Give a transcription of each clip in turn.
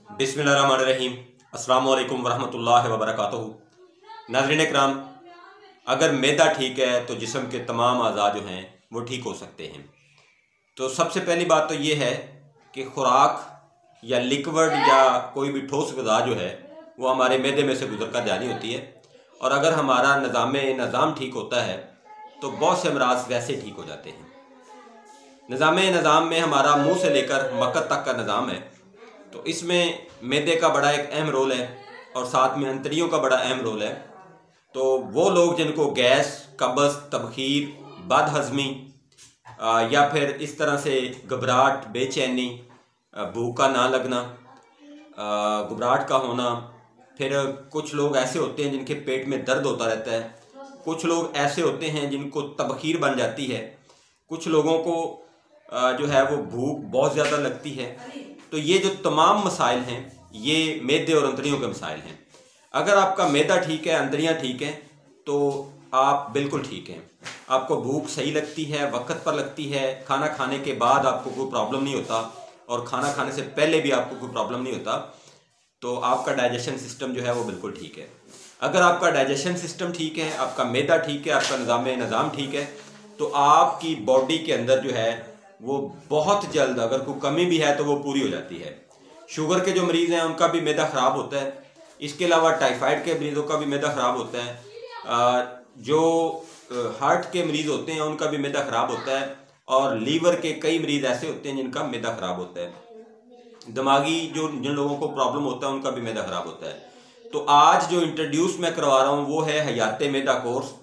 बिस्मिल्लाहिर्रहमानिर्रहीम। अस्सलाम वालेकुम वरहमतुल्लाहि वबरकातुहू। नाज़रीन इकराम, अगर मैदा ठीक है तो जिस्म के तमाम अज़ा जो हैं वो ठीक हो सकते हैं। तो सबसे पहली बात तो ये है कि ख़ुराक या लिक्विड या कोई भी ठोस ग़िज़ा जो है वो हमारे मैदे में से गुजर कर जानी होती है, और अगर हमारा निज़ाम ठीक होता है तो बहुत से अमराज वैसे ठीक हो जाते हैं। निज़ाम में हमारा मुंह से लेकर मकत तक का निज़ाम है, तो इसमें मैदे का बड़ा एक अहम रोल है और साथ में अंतड़ियों का बड़ा अहम रोल है। तो वो लोग जिनको गैस, कब्ज़, तबखीर, बदहज़मी या फिर इस तरह से घबराहट, बेचैनी, भूख का ना लगना, घबराहट का होना, फिर कुछ लोग ऐसे होते हैं जिनके पेट में दर्द होता रहता है, कुछ लोग ऐसे होते हैं जिनको तबखीर बन जाती है, कुछ लोगों को जो है वो भूख बहुत ज़्यादा लगती है। तो ये जो तमाम मसाइल हैं ये मैदे और अंतड़ियों के मसाइल हैं। अगर आपका मैदा ठीक है, अंतड़ियाँ ठीक हैं, तो आप बिल्कुल ठीक हैं। आपको भूख सही लगती है, वक्त पर लगती है, खाना खाने के बाद आपको कोई प्रॉब्लम नहीं होता और खाना खाने से पहले भी आपको कोई प्रॉब्लम नहीं होता। तो आपका डाइजेशन सिस्टम जो है वो बिल्कुल ठीक है। अगर आपका डाइजेशन सिस्टम ठीक है, आपका मैदा ठीक है, आपका निज़ाम ठीक है, तो आपकी बॉडी के अंदर जो है वो बहुत जल्द, अगर कोई कमी भी है तो वो पूरी हो जाती है। शुगर के जो मरीज़ हैं उनका भी मैदा ख़राब होता है। इसके अलावा टाइफाइड के मरीज़ों का भी मैदा ख़राब होता है। जो हार्ट के मरीज़ होते हैं उनका भी मैदा ख़राब होता है, और लीवर के कई मरीज़ ऐसे होते हैं जिनका मैदा ख़राब होता है। दिमागी जिन लोगों को प्रॉब्लम होता है उनका भी मैदा ख़राब होता है। तो आज जो इंट्रोड्यूस मैं करवा रहा हूँ वो है हयात मैदा कोर्स।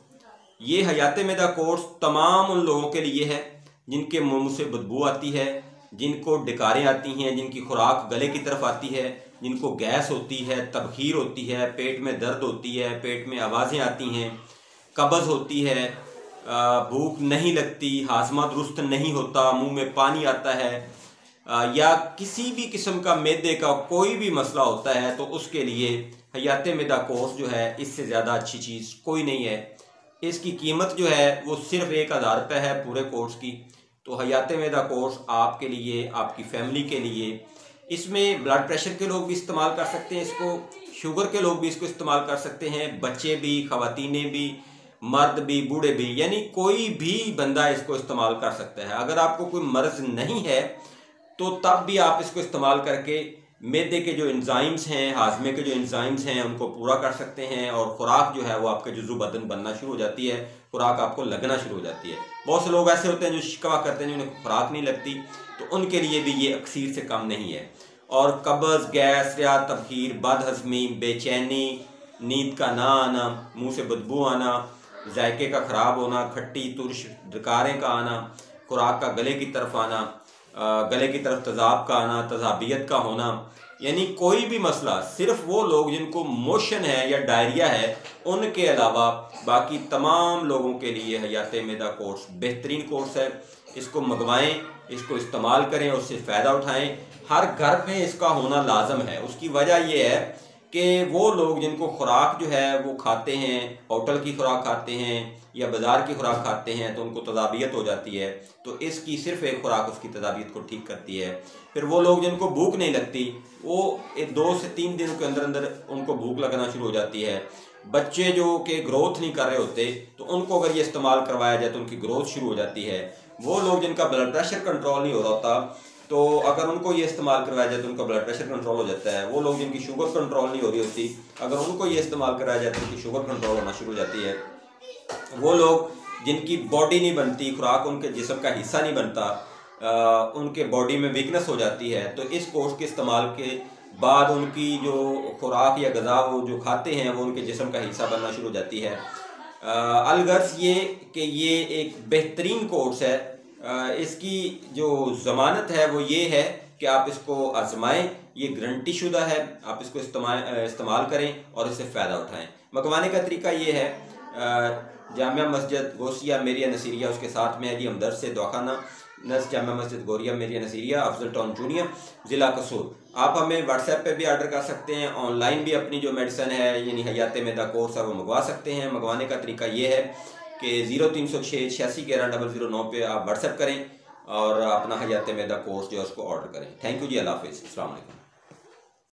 ये हयात मैदा कोर्स तमाम उन लोगों के लिए है जिनके मुंह से बदबू आती है, जिनको डकारें आती हैं, जिनकी खुराक गले की तरफ आती है, जिनको गैस होती है, तबखीर होती है, पेट में दर्द होती है, पेट में आवाज़ें आती हैं, कब्ज़ होती है, भूख नहीं लगती, हाजमा दुरुस्त नहीं होता, मुंह में पानी आता है, या किसी भी किस्म का मैदे का कोई भी मसला होता है, तो उसके लिए हयात मैदा कोर्स जो है इससे ज़्यादा अच्छी चीज़ कोई नहीं है। इसकी कीमत जो है वो सिर्फ 1000 रुपये है पूरे कोर्स की। तो हयात मैदा कोर्स आपके लिए, आपकी फैमिली के लिए, इसमें ब्लड प्रेशर के लोग भी इस्तेमाल कर सकते हैं इसको, शुगर के लोग भी इसको इस्तेमाल कर सकते हैं, बच्चे भी, ख़वातीनें भी, मर्द भी, बूढ़े भी, यानी कोई भी बंदा इसको इस्तेमाल कर सकता है। अगर आपको कोई मर्ज़ नहीं है तो तब भी आप इसको इस्तेमाल करके मैदे के जो एंजाइम्स हैं, हाजमे के जो एंजाइम्स हैं उनको पूरा कर सकते हैं, और ख़ुराक जो है वो आपके जुज़्व बदन बनना शुरू हो जाती है, खुराक आपको लगना शुरू हो जाती है। बहुत से लोग ऐसे होते हैं जो शिकवा करते हैं, जिन्हें खुराक नहीं लगती, तो उनके लिए भी ये अक्सीर से कम नहीं है। और कब्ज़, गैस या तबखीर, बदहज़मी, बेचैनी, नींद का ना आना, मुँह से बदबू आना, जायके का ख़राब होना, खट्टी तुर्श डकारें का आना, खुराक का गले की तरफ आना, गले की तरफ तेज़ाब का आना, तज़ाबियत का होना, यानी कोई भी मसला, सिर्फ वो लोग जिनको मोशन है या डायरिया है उनके अलावा बाकी तमाम लोगों के लिए हयात मैदा कोर्स बेहतरीन कोर्स है। इसको मंगवाएं, इसको इस्तेमाल करें, उससे फ़ायदा उठाएं। हर घर में इसका होना लाजम है। उसकी वजह यह है कि वो लोग जिनको खुराक जो है वो खाते हैं, होटल की खुराक खाते हैं या बाज़ार की खुराक खाते हैं, तो उनको तज़ाबियत हो जाती है। तो इसकी सिर्फ एक खुराक उसकी तज़ाबियत को ठीक करती है। फिर वो लोग जिनको भूख नहीं लगती, वो 2 से 3 दिनों के अंदर अंदर उनको भूख लगना शुरू हो जाती है। बच्चे जो कि ग्रोथ नहीं कर रहे होते, तो उनको अगर ये इस्तेमाल करवाया जाए तो उनकी ग्रोथ शुरू हो जाती है। वो लोग जिनका ब्लड प्रेशर कंट्रोल नहीं हो रहा होता, तो अगर उनको ये इस्तेमाल करवाया जाए तो उनका ब्लड प्रेशर कंट्रोल हो जाता है। वो लोग जिनकी शुगर कंट्रोल नहीं हो रही होती, अगर उनको ये इस्तेमाल कराया जाए तो उनकी शुगर कंट्रोल होना शुरू हो जाती है। वो लोग जिनकी बॉडी नहीं बनती, खुराक उनके जिस्म का हिस्सा नहीं बनता, उनके बॉडी में वीकनेस हो जाती है, तो इस कोर्स के इस्तेमाल के बाद उनकी जो खुराक या ग़िज़ा वो जो खाते हैं वो उनके जिस्म का हिस्सा बनना शुरू हो जाती है। अलगर्ज ये कि ये एक बेहतरीन कोर्स है। इसकी जो ज़मानत है वो ये है कि आप इसको आजमाएं, ये गारंटी शुदा है। आप इसको इस्तेमाल करें और इससे फ़ायदा उठाएं। मंगवाने का तरीका ये है, जामिया मस्जिद गोसिया मेरिया नसीरिया, उसके साथ में है जी हमदर्द से दवाखाना, नस जामिया मस्जिद गोरिया मेरिया नसीरिया, अफजल टाउन जूनियर, ज़िला कसूर। आप हमें व्हाट्सएप पे भी ऑर्डर कर सकते हैं, ऑनलाइन भी अपनी जो मेडिसिन है यानी हयात मैदा कोर्स है वो मंगवा सकते हैं। मंगवाने का तरीका ये है कि 0306 86 11 009 पे आप व्हाट्सएप करें और अपना हयात मैदा कोर्स जो है उसको ऑर्डर करें। थैंक यू जी, अल्लाह हाफ़िज़, अस्सलाम वालेकुम।